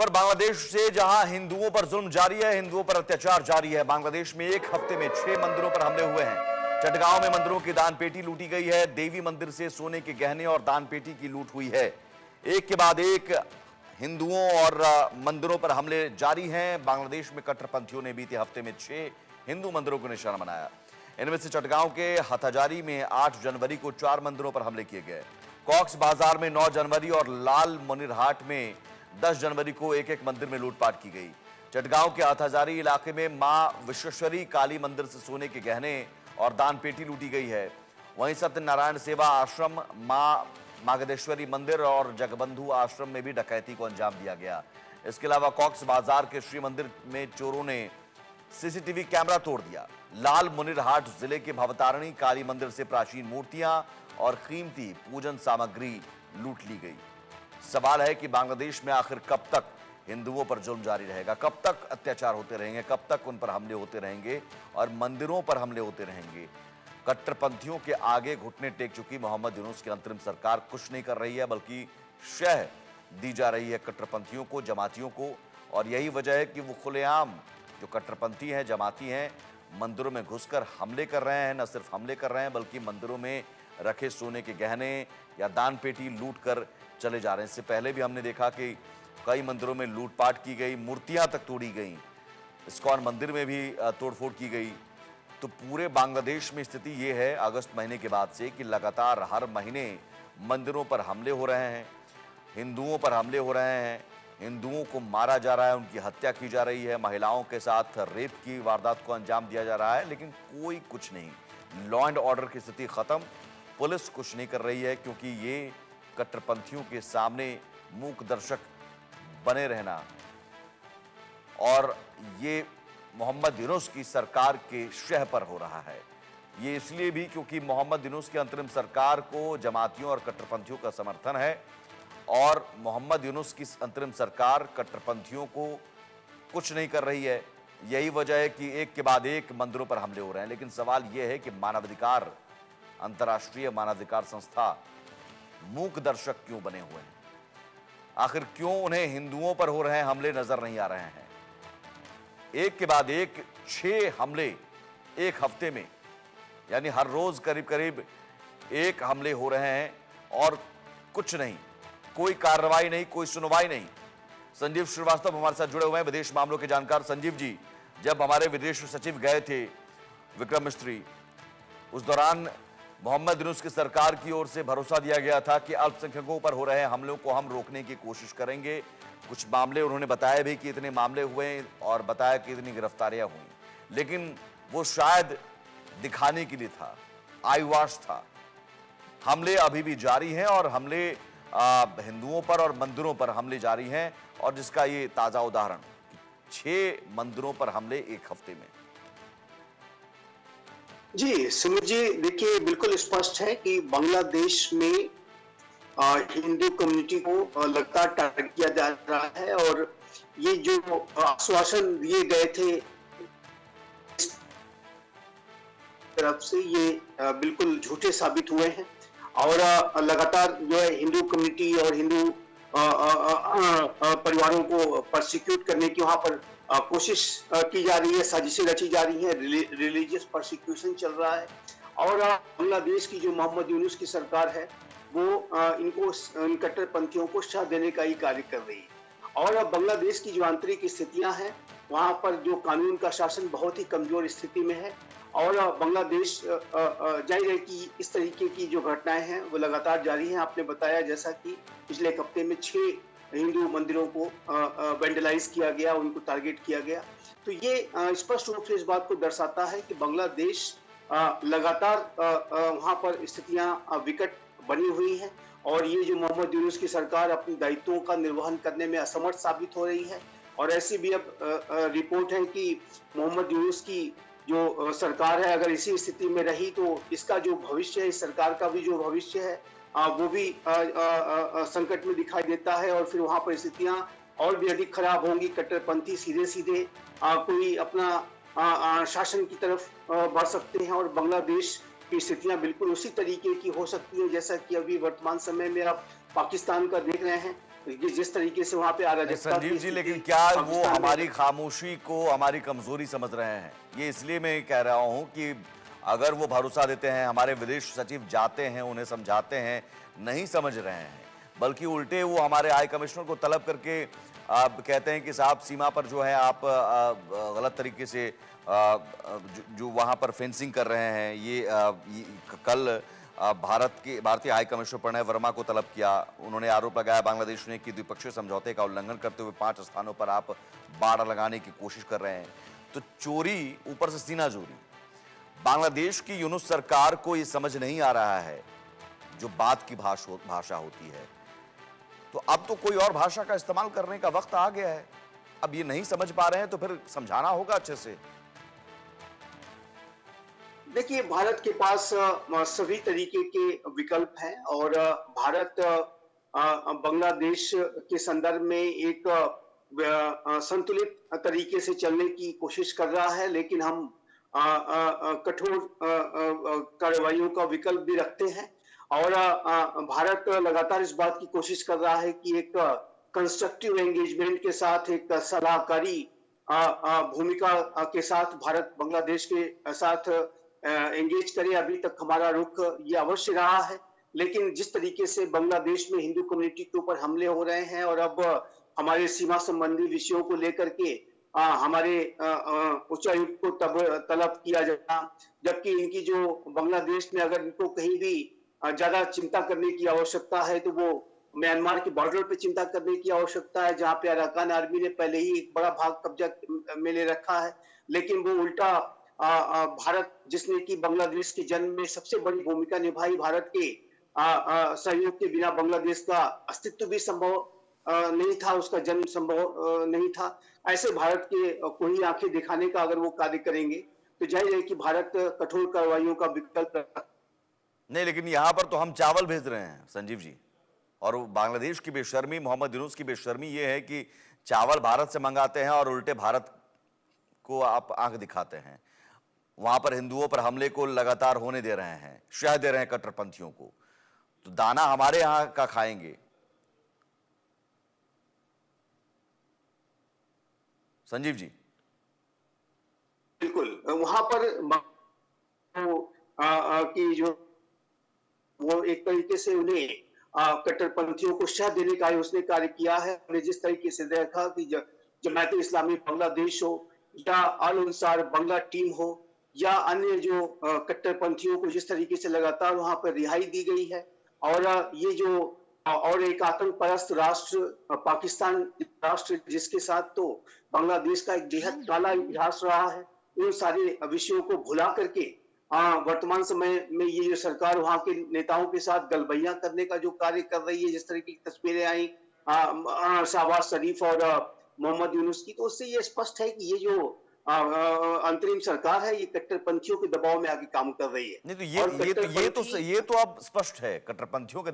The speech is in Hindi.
खबर बांग्लादेश से, जहां हिंदुओं पर जुल्म जारी है, हिंदुओं पर अत्याचार जारी है। बांग्लादेश में एक हफ्ते में 6 मंदिरों पर हमले हुए हैं। चटगांव में मंदिरों की दान पेटी लूटी गई है। देवी मंदिर से सोने के गहने और दान पेटी की लूट हुई है। एक के बाद एक हिंदुओं और मंदिरों पर हमले जारी हैं। बांग्लादेश में कट्टरपंथियों ने बीते हफ्ते में 6 हिंदू मंदिरों को निशाना बनाया। इनमें से चटगांव के हथाजारी में 8 जनवरी को 4 मंदिरों पर हमले किए गए। कॉक्स बाजार में 9 जनवरी और लाल मुनिरहाट में 10 जनवरी को एक एक मंदिर में लूटपाट की गई। चटगांव के हथाजारी इलाके में मां विश्वेश्वरी काली मंदिर से सोने के गहने और दान पेटी लूटी गई है। वहीं सत्यनारायण सेवा आश्रम, मां मागधेश्वरी मंदिर और जगबंधु आश्रम में भी डकैती को अंजाम दिया गया। इसके अलावा कॉक्स बाजार के श्री मंदिर में चोरों ने सीसीटीवी कैमरा तोड़ दिया। लाल मुनिरहाट जिले के भवतारिणी काली मंदिर से प्राचीन मूर्तियां और कीमती पूजन सामग्री लूट ली गई। सवाल है कि बांग्लादेश में आखिर कब तक हिंदुओं पर जुल्म जारी रहेगा, कब तक अत्याचार होते रहेंगे, कब तक उन पर हमले होते रहेंगे और मंदिरों पर हमले होते रहेंगे। कट्टरपंथियों के आगे घुटने टेक चुकी मोहम्मद यूनुस की अंतरिम सरकार कुछ नहीं कर रही है, बल्कि शह दी जा रही है कट्टरपंथियों को, जमातियों को। और यही वजह है कि वो खुलेआम जो कट्टरपंथी हैं, जमाती हैं, मंदिरों में घुसकर हमले कर रहे हैं। न सिर्फ हमले कर रहे हैं, बल्कि मंदिरों में रखे सोने के गहने या दान पेटी लूट कर चले जा रहे हैं। इससे पहले भी हमने देखा कि कई मंदिरों में लूटपाट की गई, मूर्तियां तक तोड़ी गई, इस्कॉन मंदिर में भी तोड़फोड़ की गई। तो पूरे बांग्लादेश में स्थिति ये है अगस्त महीने के बाद से कि लगातार हर महीने मंदिरों पर हमले हो रहे हैं, हिंदुओं पर हमले हो रहे हैं, हिंदुओं को मारा जा रहा है, उनकी हत्या की जा रही है, महिलाओं के साथ रेप की वारदात को अंजाम दिया जा रहा है, लेकिन कोई कुछ नहीं। लॉ एंड ऑर्डर की स्थिति खत्म, पुलिस कुछ नहीं कर रही है, क्योंकि ये कट्टरपंथियों के सामने मूक दर्शक बने रहना और ये मोहम्मद यूनुस की सरकार के शह पर हो रहा है। ये इसलिए भी क्योंकि मोहम्मद यूनुस की अंतरिम सरकार को जमातियों और कट्टरपंथियों का समर्थन है और मोहम्मद यूनुस की अंतरिम सरकार कट्टरपंथियों को कुछ नहीं कर रही है। यही वजह है कि एक के बाद एक मंदिरों पर हमले हो रहे हैं। लेकिन सवाल यह है कि मानवाधिकार, अंतर्राष्ट्रीय मानवाधिकार संस्था मूक दर्शक क्यों बने हुए हैं? आखिर क्यों उन्हें हिंदुओं पर हो रहे हमले नजर नहीं आ रहे हैं? एक के बाद एक 6 हमले एक हफ्ते में, यानी हर रोज करीब करीब एक हमले हो रहे हैं और कुछ नहीं, कोई कार्रवाई नहीं, कोई सुनवाई नहीं। संजीव श्रीवास्तव हमारे साथ जुड़े हुए हैं, विदेश मामलों के जानकार। संजीव जी, जब हमारे विदेश सचिव गए थे विक्रम मिस्त्री, उस दौरान मोहम्मद यूनुस की सरकार की ओर से भरोसा दिया गया था कि अल्पसंख्यकों पर हो रहे हमलों को हम रोकने की कोशिश करेंगे। कुछ मामले उन्होंने बताया भी कि इतने मामले हुए और बताया कि इतनी गिरफ्तारियां हुई, लेकिन वो शायद दिखाने के लिए था, आई वॉश था। हमले अभी भी जारी हैं और हमले हिंदुओं पर और मंदिरों पर हमले जारी हैं, और जिसका ये ताजा उदाहरण 6 मंदिरों पर हमले एक हफ्ते में। जी सुमित जी, देखिए बिल्कुल स्पष्ट है कि बांग्लादेश में हिंदू कम्युनिटी को लगातार टारगेट किया जा रहा है और ये जो आश्वासन दिए गए थे तरफ से ये बिल्कुल झूठे साबित हुए हैं और लगातार जो है हिंदू कम्युनिटी और हिंदू परिवारों को परसिक्यूट करने की वहां पर कोशिश की जा रही है, साजिशें रची जा रही हैं, रिलीजियस परसिक्यूशन चल रहा है। और बांग्लादेश की जो मोहम्मद यूनुस की सरकार है वो इनको, इन कट्टरपंथियों को शह देने का ही कार्य कर रही है। और बांग्लादेश की जो आंतरिक स्थितियां हैं, वहां पर जो कानून का शासन बहुत ही कमजोर स्थिति में है और बांग्लादेश जाहिर है कि इस तरीके की जो घटनाएं हैं वो लगातार जारी हैं। आपने बताया जैसा कि पिछले एक हफ्ते में 6 हिंदू मंदिरों को वेंडलाइज किया गया, उनको टारगेट किया गया। तो ये स्पष्ट रूप से इस बात को दर्शाता है कि बांग्लादेश लगातार वहां पर स्थितियां विकट बनी हुई हैं और ये जो मोहम्मद यूनुस की सरकार अपनी दायित्वों का निर्वहन करने में असमर्थ साबित हो रही है। और ऐसी भी अब रिपोर्ट है कि मोहम्मद यूनुस की जो सरकार है, अगर इसी स्थिति में रही तो इसका जो भविष्य है, इस सरकार का भी जो भविष्य है वो भी संकट में दिखाई देता है और फिर वहां पर स्थितियां और भी अधिक खराब होंगी। कट्टरपंथी सीधे सीधे कोई अपना शासन की तरफ बढ़ सकते हैं और बांग्लादेश की स्थितियां बिल्कुल उसी तरीके की हो सकती है जैसा कि अभी वर्तमान समय में आप पाकिस्तान का देख रहे हैं। कि जिस तरीके से वहां पे नहीं, अराजकता संजीव की जी, स्थिति लेकिन क्या वो पाकिस्तान में हमारी खामोशी को हमारी कमजोरी समझ रहे हैं? ये इसलिए मैं कह रहा हूं कि अगर वो भरोसा देते हैं, हमारे विदेश सचिव जाते हैं, उन्हें समझाते हैं, नहीं समझ रहे हैं, बल्कि उल्टे वो हमारे हाई कमिश्नर को तलब करके आप कहते हैं कि साहब सीमा पर जो है आप गलत तरीके से जो वहां पर फेंसिंग कर रहे हैं, ये कल भारतीय हाई कमिश्नर प्रणय वर्मा को तलब किया। उन्होंने आरोप लगाया बांग्लादेश ने कि द्विपक्षीय समझौते का उल्लंघन करते हुए 5 स्थानों पर आप बाड़ लगाने की कोशिश कर रहे हैं। तो चोरी, ऊपर से सीना चोरी। बांग्लादेश की यूनुस सरकार को ये समझ नहीं आ रहा है जो बात की भाषा होती है। तो अब तो कोई और भाषा का इस्तेमाल करने का वक्त आ गया है। अब ये नहीं समझ पा रहे हैं तो फिर समझाना होगा अच्छे से। देखिए, भारत के पास सभी तरीके के विकल्प हैं और भारत बांग्लादेश के संदर्भ में एक संतुलित तरीके से चलने की कोशिश कर रहा है, लेकिन हम कठोर कार्रवाइयों का विकल्प भी रखते हैं और भारत लगातार इस बात की कोशिश कर रहा है कि एक कंस्ट्रक्टिव एंगेजमेंट के साथ, एक सलाहकारी भूमिका के साथ भारत बांग्लादेश के साथ एंगेज करे। अभी तक हमारा रुख ये अवश्य रहा है, लेकिन जिस तरीके से बांग्लादेश में हिंदू कम्युनिटी के ऊपर हमले हो रहे हैं और अब हमारे सीमा संबंधी विषयों को लेकर के हमारे उच्चायुक्त को तलब किया जाना, जबकि इनकी जो बांग्लादेश में अगर इनको कहीं भी ज्यादा चिंता करने की आवश्यकता है तो वो म्यांमार के बॉर्डर पे चिंता करने की आवश्यकता है, जहां पे अराकान आर्मी ने पहले ही एक बड़ा भाग कब्जा में ले रखा है। लेकिन वो उल्टा भारत, जिसने की बांग्लादेश के जन्म में सबसे बड़ी भूमिका निभाई, भारत के सहयोग के बिना बांग्लादेश का अस्तित्व भी संभव नहीं था, उसका जन्म संभव नहीं था। ऐसे भारत के कोई आंखें दिखाने का अगर वो कार्य करेंगे तो जाहिर है कि भारत कठोर कार्रवाइयों का विकल्प नहीं, लेकिन यहां पर तो हम चावल भेज रहे हैं संजीव जी। और बांग्लादेश की बेशर्मी, मोहम्मद यूनुस की बेशर्मी ये है कि चावल भारत से मंगाते हैं और उल्टे भारत को आप आंख दिखाते हैं। वहां पर हिंदुओं पर हमले को लगातार होने दे रहे हैं, शह दे रहे हैं कट्टरपंथियों को। तो दाना हमारे यहां का खाएंगे। संजीव जी, बिल्कुल वहां पर की जो वो एक तरीके से उन्हें कट्टरपंथियों को शह देने का उसने कार्य किया है। हमने जिस तरीके से देखा कि जमात इस्लामी बांग्लादेश हो या अल अंसार बांग्ला टीम हो या अन्य जो कट्टरपंथियों को जिस तरीके से लगातार वहां पर रिहाई दी गई है, और ये जो और एक आतंक परस्त राष्ट्र पाकिस्तान राष्ट्र, जिसके साथ तो बांग्लादेश का एक बेहद काला इतिहास रहा है, उन सारे विषयों को भुला करके वर्तमान समय में ये जो सरकार वहां के नेताओं के साथ गलबैया करने का जो कार्य कर रही है, जिस तरह की तस्वीरें आई शहबाज शरीफ और मोहम्मद यूनुस की, तो उससे ये स्पष्ट है कि ये जो अंतरिम सरकार है ये कट्टरपंथियों के दबाव में आके काम कर रही है। नहीं तो ये तो अब स्पष्ट है, कट्टरपंथियों के